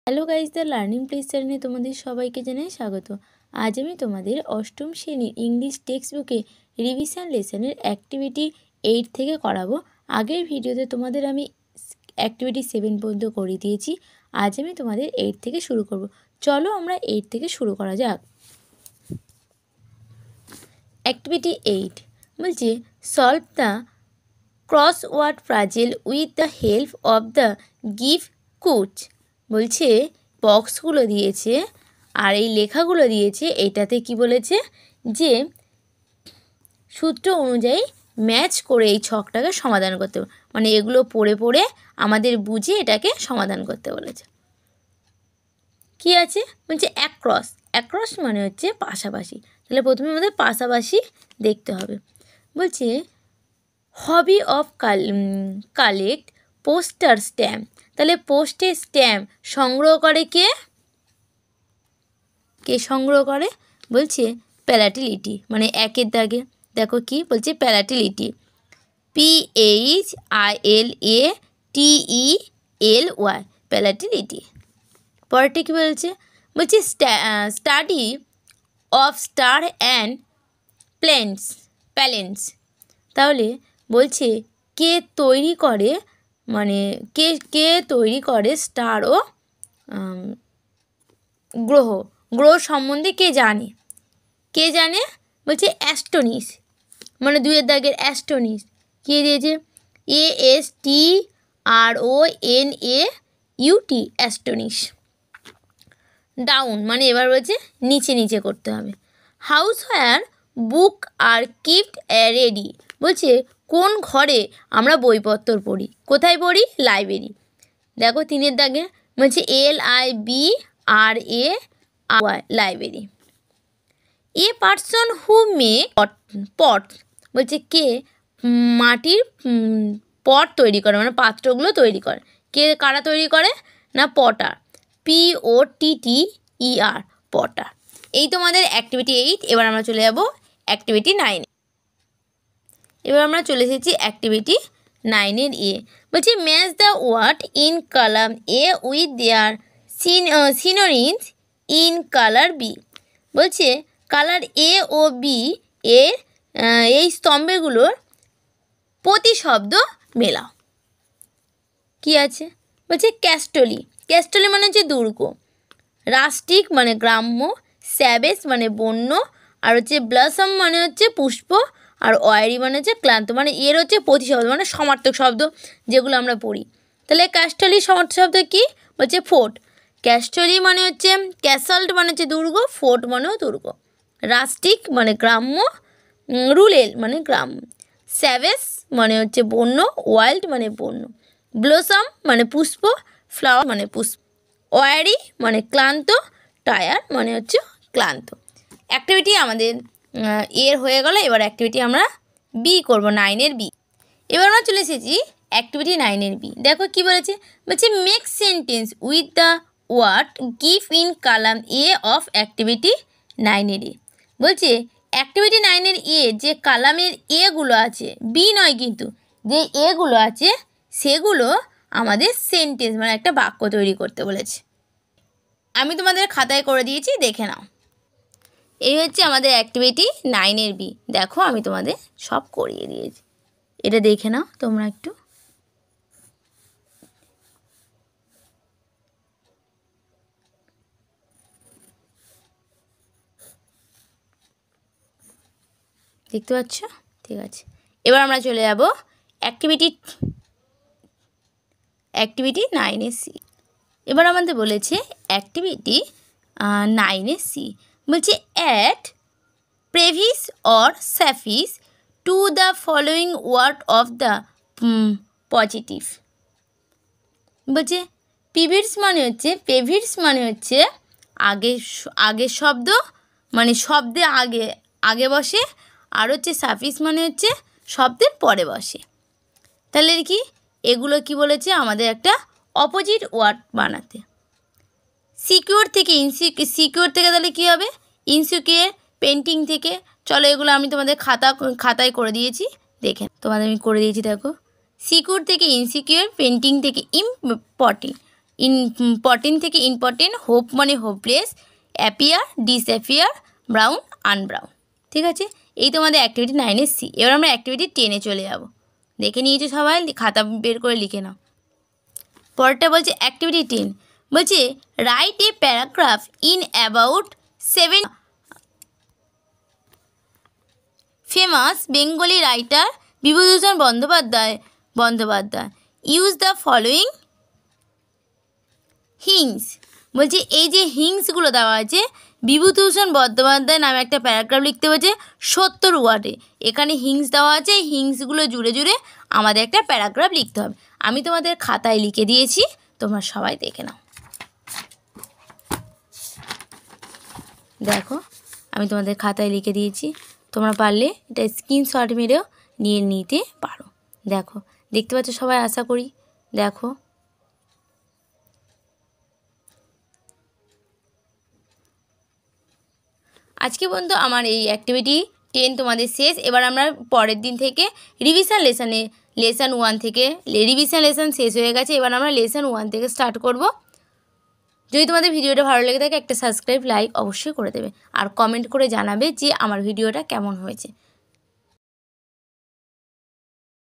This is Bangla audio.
Hello guys, the learning place চ্যানেলে তোমাদের সবাইকে জানাই স্বাগত। আজ আমি তোমাদের অষ্টম শ্রেণীর ইংলিশ টেক্সট বুকে রিভিশন লেসনের অ্যাক্টিভিটি 8 থেকে করাবো। আগের ভিডিওতে তোমাদের আমি অ্যাক্টিভিটি 7 পর্যন্ত করে দিয়েছি। আজ আমি তোমাদের 8 থেকে শুরু করব। চলো আমরা 8 থেকে শুরু করা যাক। অ্যাক্টিভিটি 8 বলছে solve the crossword puzzle with the help of the give coach. বলছে বক্সগুলো দিয়েছে আর এই লেখাগুলো দিয়েছে, এটাতে কি বলেছে যে সূত্র অনুযায়ী ম্যাচ করে এই ছকটাকে সমাধান করতে, মানে এগুলো পড়ে পড়ে আমাদের বুঝে এটাকে সমাধান করতে বলেছে। কি আছে বলছে অ্যাক্রস, অ্যাক্রস মানে হচ্ছে পাশাপাশি। তাহলে প্রথমে আমাদের পাশাপাশি দেখতে হবে। বলছে hobby of collect poster stamp. তাহলে পোস্টের স্ট্যাম্প সংগ্রহ করে কে? কে সংগ্রহ করে? বলছে প্যালাটিলিটি, মানে একের দাগে দেখো কি বলছে প্যালাটিলিটি, PHILATELY, প্যালাটিলিটি। পরেরটা কী বলছে? বলছে স্টাডি অফ স্টার অ্যান্ড প্যালেন্স। তাহলে বলছে কে তৈরি করে, মানে কে তৈরি করে স্টার ও গ্রহ সম্বন্ধে কে জানে? বলছে অ্যাস্ট্রোনিস, মানে দুইয়ের দাগের অ্যাস্ট্রোনিস। কে দিয়েছে? ASTRONAUT, অ্যাস্ট্রোনিস। ডাউন মানে এবার বলছে নিচে নিচে করতে হবে। House where book are kept ready. বলছে কোন ঘরে আমরা বইপত্র পড়ি? কোথায় পড়ি? লাইব্রেরি। দেখো তিনের দাগে বলছে LIBRARY, library. A person who make pot. বলছে কে মাটির পট তৈরি করে, মানে পাত্রগুলো তৈরি করে। কারা তৈরি করে? না পটার, POTTER, পটার। এই তোমাদের অ্যাক্টিভিটি 8। এবার আমরা চলে যাব অ্যাক্টিভিটি 9। এবার আমরা চলে এসেছি অ্যাক্টিভিটি 9-এর এ। বলছে match the word in column A with their synonyms in colour B. বলছে কালার এ ও বি এর এই স্তম্ভগুলোর প্রতিশব্দ মেলাও। কি আছে? বলছে ক্যাস্টলি, ক্যাস্টলি মানে হচ্ছে দুর্গ, রাস্টিক মানে গ্রাম্য, স্যাভেজ মানে বন্য, আর হচ্ছে ব্লসম মানে হচ্ছে পুষ্প, আর ওয়ারি মানে হচ্ছে ক্লান্ত। মানে এর হচ্ছে প্রতিশব্দ, মানে সমার্থক শব্দ যেগুলো আমরা পড়ি। তাহলে ক্যাস্টলি সমার্থক শব্দ কি? বলছে ফোর্ট। ক্যাস্টলি মানে হচ্ছে ক্যাসল্ট মানে হচ্ছে দুর্গ, ফোর্ট মানেও দুর্গ। রাস্টিক মানে গ্রাম্য, রুরাল মানে গ্রাম্য, স্যাভেজ মানে হচ্ছে বন্য, ওয়াইল্ড মানে বন্য, ব্লসম মানে পুষ্প, ফ্লাওয়ার মানে পুষ্প, ওয়ারি মানে ক্লান্ত, টায়ার মানে হচ্ছে ক্লান্ত। অ্যাক্টিভিটি আমাদের এর হয়ে গেল। এবার অ্যাক্টিভিটি আমরা বি করব, 9-এর বি। এবার আমরা চলে এসেছি অ্যাক্টিভিটি 9-এর বি। দেখো কি বলেছে? বলছে make sentence with the word given column A of activity 9-এর এ। বলছে অ্যাক্টিভিটি 9-এর এ যে কালামের এগুলো আছে, বি নয় কিন্তু, যে এগুলো আছে সেগুলো আমাদের সেন্টেন্স, মানে একটা বাক্য তৈরি করতে বলেছে। আমি তোমাদের খাতায় করে দিয়েছি, দেখে নাও। এই হচ্ছে আমাদের অ্যাক্টিভিটি 9-এর বি। দেখো আমি তোমাদের সব করিয়ে দিয়েছি, এটা দেখে নাও তোমরা একটু। দেখতে পাচ্ছ? ঠিক আছে, এবার আমরা চলে যাব অ্যাক্টিভিটি 9-এর সি। এবার আমাদের বলেছে অ্যাক্টিভিটি 9-এর সি। বলছে add prefix or suffix to the following word of the positive. বলছে প্রেভিস মানে হচ্ছে আগের শব্দ, মানে শব্দে আগে বসে, আর হচ্ছে সাফিস মানে হচ্ছে শব্দের পরে বসে। তাহলে কি এগুলো কি বলেছে? আমাদের একটা অপোজিট ওয়ার্ড বানাতে। সিকিউর থেকে সিকিউর থেকে তাহলে কী হবে? ইনসিকিউর। পেন্টিং থেকে, চলো এগুলো আমি তোমাদের খাতায় করে দিয়েছি, দেখে তোমাদের আমি করে দিয়েছি। দেখো সিকিউর থেকে ইনসিকিউর, পেন্টিং থেকে ইম্পর্টেন্ট, ইম্পর্টেন্ট থেকে ইম্পর্টেন্ট, হোপ মানে হোপলেস, অ্যাপিয়ার, ডিসঅ্যাপিয়ার, ব্রাউন, আনব্রাউন। ঠিক আছে, এই তোমাদের অ্যাক্টিভিটি 9-এর সি। এবার আমরা অ্যাক্টিভিটি 10-এ চলে যাব। দেখে নিয়েছো সবাই, খাতা বের করে লিখে নাও। পরেরটা বলছে অ্যাক্টিভিটি 10, বলছে write a paragraph in about 7 famous Bengali writer Bibhutibhushan Bandyopadhyay use the following hints. বলছে এই যে হিংসগুলো দেওয়া আছে, বিভূতিভূষণ বন্দ্যোপাধ্যায় নামে একটা প্যারাগ্রাফ লিখতে হচ্ছে 70 ওয়ার্ডে। এখানে হিংস দেওয়া আছে, এই হিংসগুলো জুড়ে জুড়ে আমাদের একটা প্যারাগ্রাফ লিখতে হবে। আমি তোমাদের খাতায় লিখে দিয়েছি, তোমরা সবাই দেখে নাও। দেখো আমি তোমাদের খাতায় লিখে দিয়েছি, তোমরা পারলে এটা স্ক্রিনশট মেরেও নিয়ে নিতে পারো। দেখো, দেখতে পাচ্ছ সবাই আশা করি। দেখো আজকে পর্যন্ত আমার এই অ্যাক্টিভিটি 10 তোমাদের শেষ। এবার আমরা পরের দিন থেকে লেসন 1 থেকে রিভিশন লেসন শেষ হয়ে গেছে। এবার আমরা লেসন 1 থেকে স্টার্ট করব। যদি তোমাদের ভিডিওটা ভালো লেগে থাকে একটা সাবস্ক্রাইব, লাইক অবশ্যই করে দেবে, আর কমেন্ট করে জানাবে যে আমার ভিডিওটা কেমন হয়েছে।